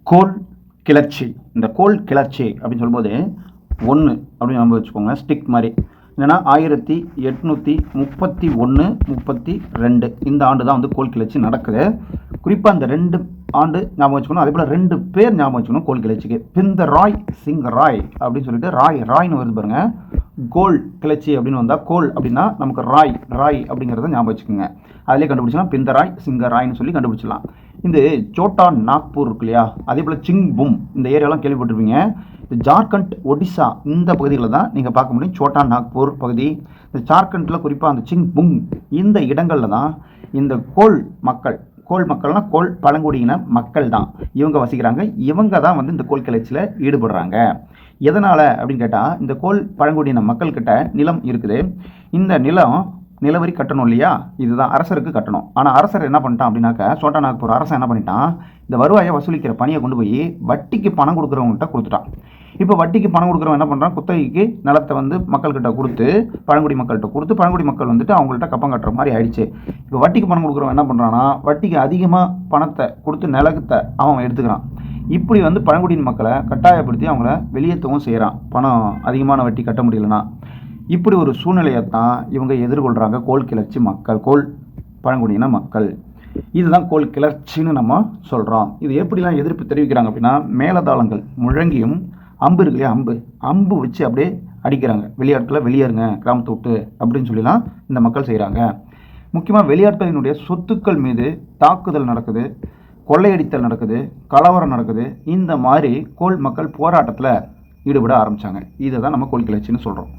கோல் கிளர்ச்சி. இந்த கோல் கிளர்ச்சி அப்படின்னு சொல்லும்போது 1 அப்படின்னு நம்ம வச்சுக்கோங்க, ஸ்டிக் மாதிரி. என்னென்னா 1831, 32 இந்த ஆண்டு தான் வந்து கோல் கிளர்ச்சி நடக்குது. குறிப்பாக அந்த 2 ஆண்டு ஞாபகம் வச்சுக்கணும். அதே போல் 2 பேர் ஞாபகம் வச்சுக்கணும் கோல் கிளர்ச்சிக்கு. பிந்தராய் சிங் ராய் அப்படின்னு சொல்லிட்டு ராய்னு வருது பாருங்க. கோல் கிளர்ச்சி அப்படின்னு வந்தால் கோல் அப்படின்னா நமக்கு ராய் அப்படிங்கிறத ஞாபகம் வச்சுக்கோங்க. அதிலே கண்டுபிடிச்சலாம் பிந்தராய் சிங்கராய்னு சொல்லி கண்டுபிடிச்சிடலாம். இந்த சோட்டா நாக்பூர் இருக்கு இல்லையா, அதே போல் சிங்பும் இந்த ஏரியாலாம் கேள்விப்பட்டிருப்பீங்க. இந்த ஜார்க்கண்ட், ஒடிசா இந்த பகுதிகளில் தான் நீங்கள் பார்க்க முடியும் சோட்டா நாக்பூர் பகுதி. இந்த ஜார்க்கண்டில் குறிப்பாக அந்த சிங்பும் இந்த இடங்களில் தான் இந்த கோல் மக்கள்னால் கோல் பழங்குடியின மக்கள் தான் இவங்க வசிக்கிறாங்க. இவங்க தான் வந்து இந்த கோல் கிளர்ச்சியில் ஈடுபடுறாங்க. எதனால் அப்படின்னு கேட்டால், இந்த கோல் பழங்குடியின மக்கள்கிட்ட நிலம் இருக்குது. இந்த நிலவரி கட்டணும் இல்லையா, இதுதான் அரசருக்கு கட்டணும். ஆனால் அரசர் என்ன பண்ணிட்டான் அப்படின்னாக்க, சோட்டா நாக்பூர் அரசன் என்ன பண்ணிட்டான், இந்த வருவாயை வசூலிக்கிற பணியை கொண்டு போய் வட்டிக்கு பணம் கொடுக்குறவங்ககிட்ட கொடுத்துட்டான். இப்போ வட்டிக்கு பணம் கொடுக்குறவன் என்ன பண்ணுறான், குத்தகைக்கு நிலத்தை வந்து மக்கள்கிட்ட கொடுத்து பழங்குடி மக்கள்கிட்ட கொடுத்து பழங்குடி மக்கள் வந்துட்டு அவங்கள்ட்ட கப்பம் கட்டுற மாதிரி ஆயிடுச்சு. இப்போ வட்டிக்கு பணம் கொடுக்குறவன் என்ன பண்ணுறான்னா, வட்டிக்கு அதிகமாக பணத்தை கொடுத்து நிலத்தை அவன் எடுத்துக்கிறான். இப்படி வந்து பழங்குடியின் மக்களை கட்டாயப்படுத்தி அவங்கள வெளியேற்றவும் செய்கிறான், பணம் அதிகமான வட்டி கட்ட முடியலன்னா. இப்படி ஒரு சூழ்நிலையை தான் இவங்க எதிர்கொள்கிறாங்க கோல் கிளர்ச்சி மக்கள், கோல் பழங்குடியின மக்கள். இதுதான் கோல் கிளர்ச்சின்னு நம்ம சொல்கிறோம். இது எப்படிலாம் எதிர்ப்பு தெரிவிக்கிறாங்க அப்படின்னா, மேலதாளங்கள் முழங்கியும் அம்பு இருக்கு இல்லையா, அம்பு வச்சு அப்படியே அடிக்கிறாங்க. வெளியாட்களை வெளியேறுங்க கிராமத்தை விட்டு அப்படின்னு சொல்லிலாம் இந்த மக்கள் செய்கிறாங்க. முக்கியமாக வெளியாட்களினுடைய சொத்துக்கள் மீது தாக்குதல் நடக்குது, கொள்ளையடித்தல் நடக்குது, கலவரம் நடக்குது. இந்த மாதிரி கோல் மக்கள் போராட்டத்தில் ஈடுபட ஆரம்பித்தாங்க. இதை தான் நம்ம கோல் கிளர்ச்சின்னு சொல்கிறோம்.